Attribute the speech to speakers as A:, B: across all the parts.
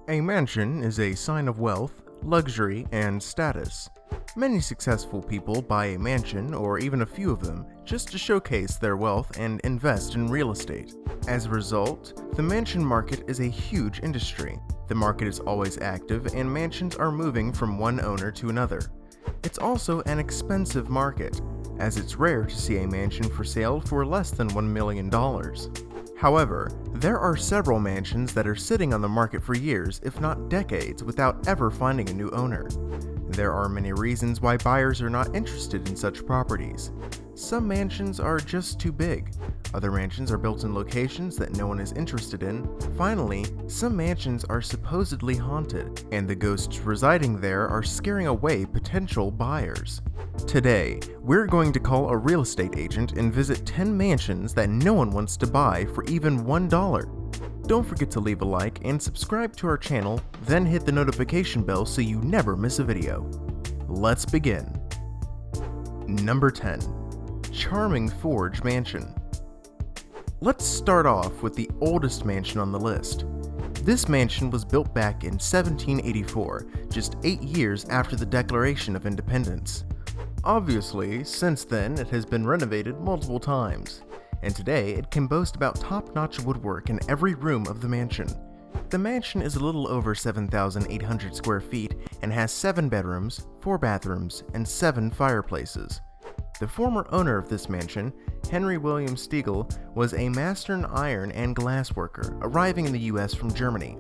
A: A mansion is a sign of wealth, luxury, and status. Many successful people buy a mansion or even a few of them just to showcase their wealth and invest in real estate. As a result, the mansion market is a huge industry. The market is always active and mansions are moving from one owner to another. It's also an expensive market, as it's rare to see a mansion for sale for less than $1 million. However, there are several mansions that are sitting on the market for years, if not decades, without ever finding a new owner. There are many reasons why buyers are not interested in such properties. Some mansions are just too big. Other mansions are built in locations that no one is interested in. Finally, some mansions are supposedly haunted, and the ghosts residing there are scaring away potential buyers. Today, we're going to call a real estate agent and visit 10 mansions that no one wants to buy for even $1. Don't forget to leave a like and subscribe to our channel, then hit the notification bell so you never miss a video. Let's begin. Number 10. Charming Forge Mansion. Let's start off with the oldest mansion on the list. This mansion was built back in 1784, just 8 years after the Declaration of Independence. Obviously, since then it has been renovated multiple times, and today it can boast about top-notch woodwork in every room of the mansion. The mansion is a little over 7,800 square feet and has 7 bedrooms, 4 bathrooms, and 7 fireplaces. The former owner of this mansion, Henry William Stiegel, was a master in iron and glass worker, arriving in the US from Germany.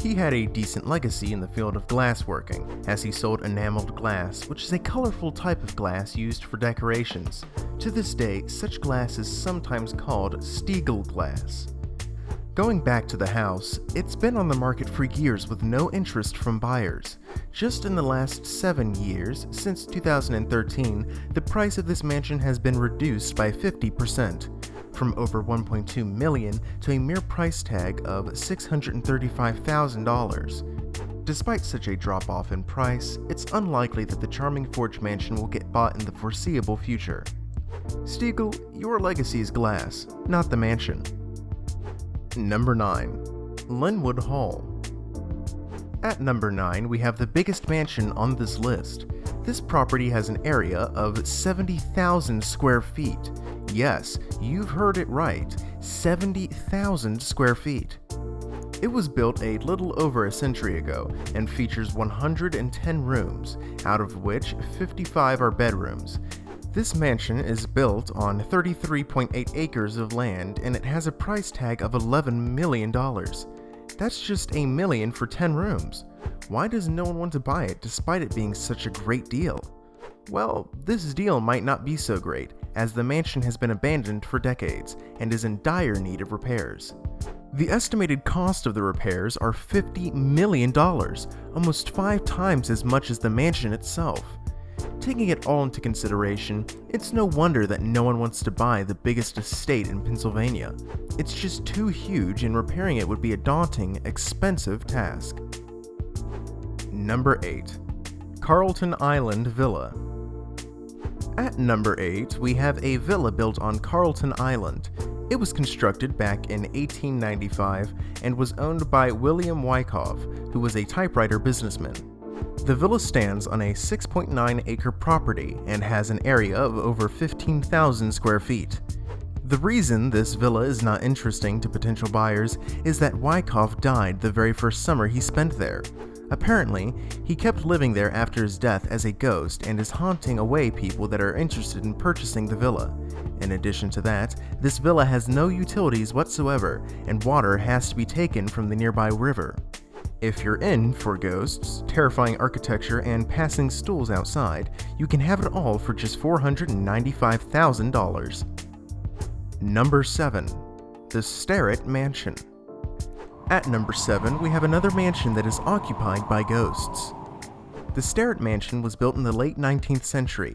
A: He had a decent legacy in the field of glassworking, as he sold enameled glass, which is a colorful type of glass used for decorations. To this day, such glass is sometimes called Stiegel glass. Going back to the house, it's been on the market for years with no interest from buyers. Just in the last 7 years, since 2013, the price of this mansion has been reduced by 50%, from over $1.2 million to a mere price tag of $635,000. Despite such a drop-off in price, it's unlikely that the Charming Forge Mansion will get bought in the foreseeable future. Stiegel, your legacy is glass, not the mansion. Number 9. LYNNEWOOD Hall. At number 9, we have the biggest mansion on this list. This property has an area of 70,000 square feet. Yes, you've heard it right, 70,000 square feet. It was built a little over a century ago and features 110 rooms, out of which 55 are bedrooms. This mansion is built on 33.8 acres of land and it has a price tag of $11 million. That's just $1 million for 10 rooms. Why does no one want to buy it despite it being such a great deal? Well, this deal might not be so great, as the mansion has been abandoned for decades and is in dire need of repairs. The estimated cost of the repairs are $50 million, almost 5 times as much as the mansion itself. Taking it all into consideration, it's no wonder that no one wants to buy the biggest estate in Pennsylvania. It's just too huge and repairing it would be a daunting, expensive task. Number 8. Carleton Island Villa. At number 8, we have a villa built on Carleton Island. It was constructed back in 1895 and was owned by William Wyckoff, who was a typewriter businessman. The villa stands on a 6.9-acre property and has an area of over 15,000 square feet. The reason this villa is not interesting to potential buyers is that Wyckoff died the very first summer he spent there. Apparently, he kept living there after his death as a ghost and is haunting away people that are interested in purchasing the villa. In addition to that, this villa has no utilities whatsoever, and water has to be taken from the nearby river. If you're in for ghosts, terrifying architecture, and passing stools outside, you can have it all for just $495,000. Number 7. The STARRETT Mansion. At number 7, we have another mansion that is occupied by ghosts. The STARRETT Mansion was built in the late 19th century.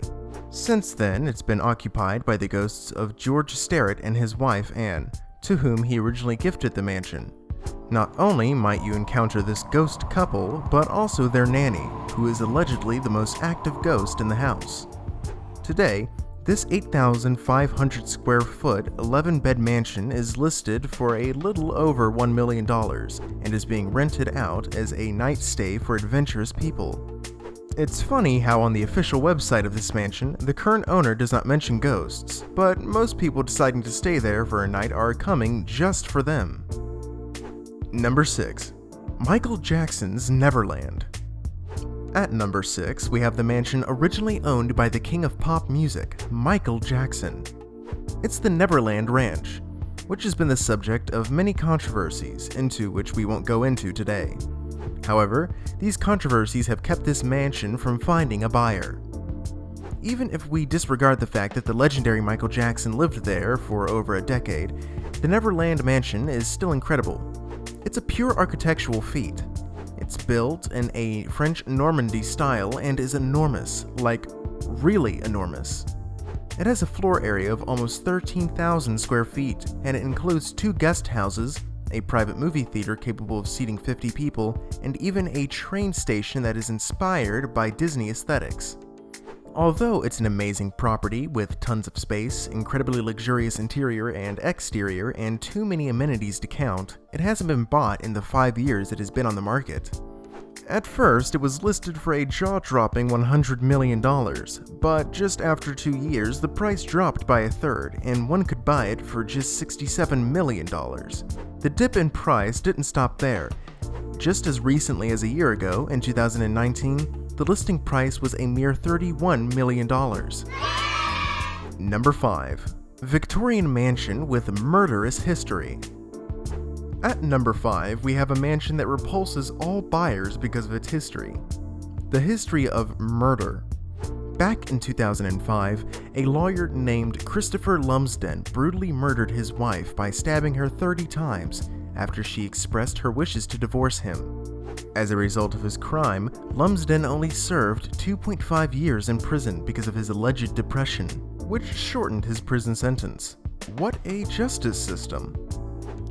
A: Since then, it's been occupied by the ghosts of George Starrett and his wife Anne, to whom he originally gifted the mansion. Not only might you encounter this ghost couple, but also their nanny, who is allegedly the most active ghost in the house. Today, This 8,500 square foot, 11-bed mansion is listed for a little over $1 million and is being rented out as a night stay for adventurous people. It's funny how on the official website of this mansion, the current owner does not mention ghosts, but most people deciding to stay there for a night are coming just for them. Number 6. Michael Jackson's Neverland. At number 6, we have the mansion originally owned by the king of pop music, Michael Jackson. It's the Neverland Ranch, which has been the subject of many controversies, into which we won't go into today. However, these controversies have kept this mansion from finding a buyer. Even if we disregard the fact that the legendary Michael Jackson lived there for over a decade, the Neverland Mansion is still incredible. It's a pure architectural feat. It's built in a French Normandy style and is enormous, like really enormous. It has a floor area of almost 13,000 square feet, and it includes 2 guest houses, a private movie theater capable of seating 50 people, and even a train station that is inspired by Disney aesthetics. Although it's an amazing property with tons of space, incredibly luxurious interior and exterior, and too many amenities to count, it hasn't been bought in the 5 years it has been on the market. At first, it was listed for a jaw-dropping $100 million, but just after 2 years, the price dropped by a third, and one could buy it for just $67 million. The dip in price didn't stop there. Just as recently as a year ago, in 2019, the listing price was a mere $31 million. Number 5. Victorian mansion with murderous history. At number 5, we have a mansion that repulses all buyers because of its history. The history of murder. Back in 2005, a lawyer named Christopher Lumsden brutally murdered his wife by stabbing her 30 times after she expressed her wishes to divorce him. As a result of his crime, Lumsden only served 2.5 years in prison because of his alleged depression, which shortened his prison sentence. What a justice system!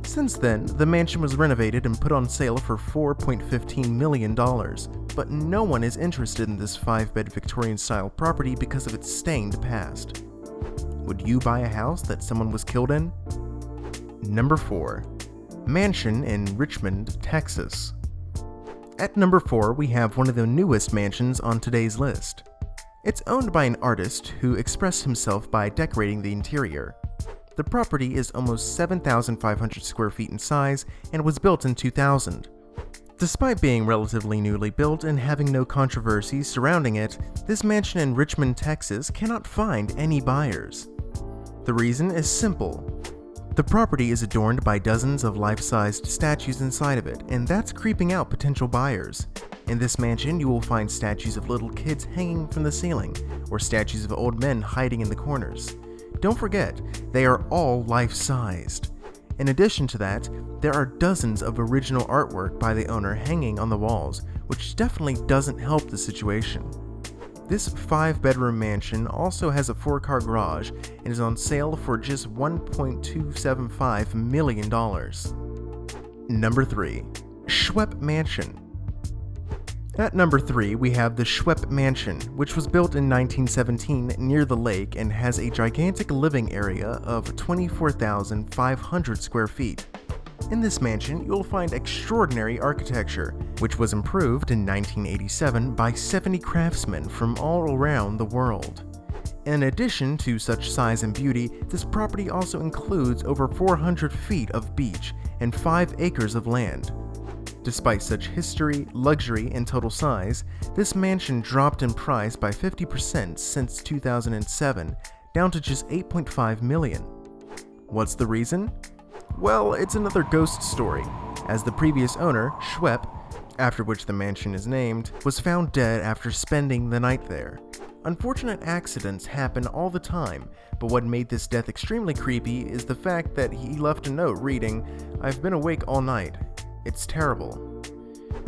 A: Since then, the mansion was renovated and put on sale for $4.15 million, but no one is interested in this 5-bed Victorian-style property because of its stained past. Would you buy a house that someone was killed in? Number 4. Mansion in Richmond, Texas. At number 4, we have one of the newest mansions on today's list. It's owned by an artist who expressed himself by decorating the interior. The property is almost 7,500 square feet in size and was built in 2000. Despite being relatively newly built and having no controversy surrounding it, this mansion in Richmond, Texas cannot find any buyers. The reason is simple. The property is adorned by dozens of life-sized statues inside of it, and that's creeping out potential buyers. In this mansion, you will find statues of little kids hanging from the ceiling, or statues of old men hiding in the corners. Don't forget, they are all life-sized. In addition to that, there are dozens of original artwork by the owner hanging on the walls, which definitely doesn't help the situation. This 5-bedroom mansion also has a 4-car garage and is on sale for just $1.275 million. Number 3. Schwepp Mansion. At number 3, we have the Schwepp Mansion, which was built in 1917 near the lake and has a gigantic living area of 24,500 square feet. In this mansion, you'll find extraordinary architecture, which was improved in 1987 by 70 craftsmen from all around the world. In addition to such size and beauty, this property also includes over 400 feet of beach and 5 acres of land. Despite such history, luxury, and total size, this mansion dropped in price by 50% since 2007, down to just $8.5 million. What's the reason? Well, it's another ghost story, as the previous owner, Schwepp, after which the mansion is named, was found dead after spending the night there. Unfortunate accidents happen all the time, but what made this death extremely creepy is the fact that he left a note reading, "I've been awake all night. It's terrible."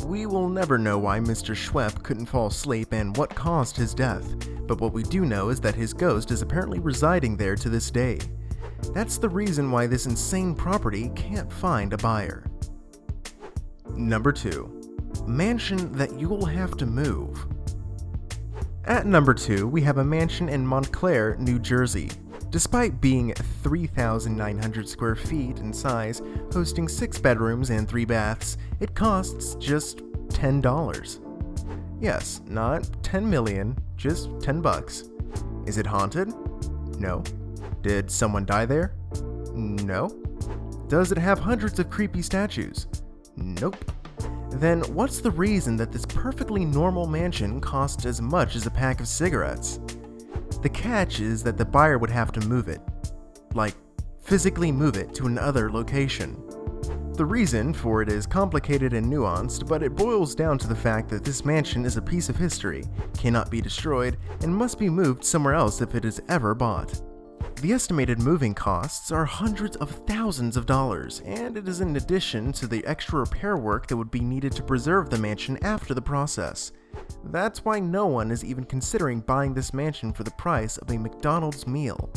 A: We will never know why Mr. Schwepp couldn't fall asleep and what caused his death, but what we do know is that his ghost is apparently residing there to this day. That's the reason why this insane property can't find a buyer. Number 2. Mansion that you will have to move. At number 2, we have a mansion in Montclair, New Jersey. Despite being 3,900 square feet in size, hosting 6 bedrooms and 3 baths, it costs just $10. Yes, not 10 million, just $10. Is it haunted? No. Did someone die there? No. Does it have hundreds of creepy statues? Nope. Then what's the reason that this perfectly normal mansion costs as much as a pack of cigarettes? The catch is that the buyer would have to move it. Like, physically move it to another location. The reason for it is complicated and nuanced, but it boils down to the fact that this mansion is a piece of history, cannot be destroyed, and must be moved somewhere else if it is ever bought. The estimated moving costs are hundreds of thousands of dollars, and it is in addition to the extra repair work that would be needed to preserve the mansion after the process. That's why no one is even considering buying this mansion for the price of a McDonald's meal.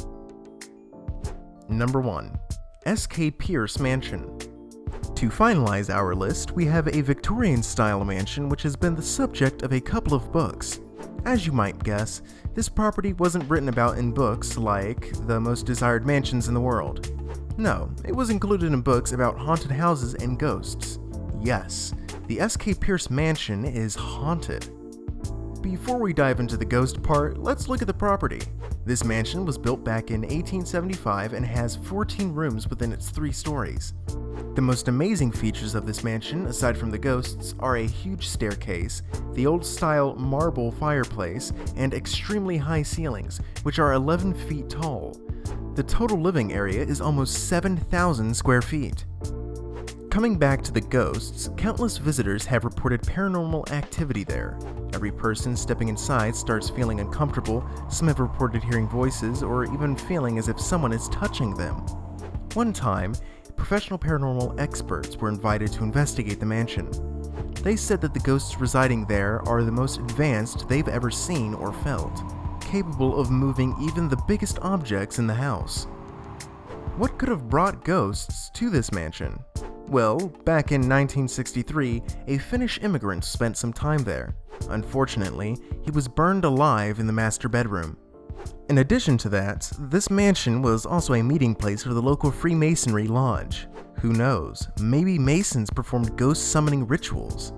A: Number 1. S.K. Pierce Mansion. To finalize our list, we have a Victorian-style mansion which has been the subject of a couple of books. As you might guess, this property wasn't written about in books like The Most Desired Mansions in the World. No, it was included in books about haunted houses and ghosts. Yes, the S.K. Pierce Mansion is haunted. Before we dive into the ghost part, let's look at the property. This mansion was built back in 1875 and has 14 rooms within its 3 stories. The most amazing features of this mansion, aside from the ghosts, are a huge staircase, the old-style marble fireplace, and extremely high ceilings, which are 11 feet tall. The total living area is almost 7,000 square feet. Coming back to the ghosts, countless visitors have reported paranormal activity there. Every person stepping inside starts feeling uncomfortable, some have reported hearing voices, or even feeling as if someone is touching them. One time, professional paranormal experts were invited to investigate the mansion. They said that the ghosts residing there are the most advanced they've ever seen or felt, capable of moving even the biggest objects in the house. What could have brought ghosts to this mansion? Well, back in 1963, a Finnish immigrant spent some time there. Unfortunately, he was burned alive in the master bedroom. In addition to that, this mansion was also a meeting place for the local Freemasonry lodge. Who knows, maybe Masons performed ghost summoning rituals.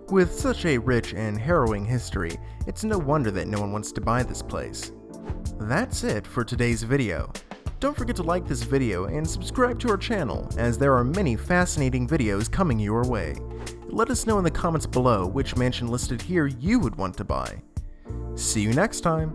A: With such a rich and harrowing history, it's no wonder that no one wants to buy this place. That's it for today's video. Don't forget to like this video and subscribe to our channel, as there are many fascinating videos coming your way. Let us know in the comments below which mansion listed here you would want to buy. See you next time!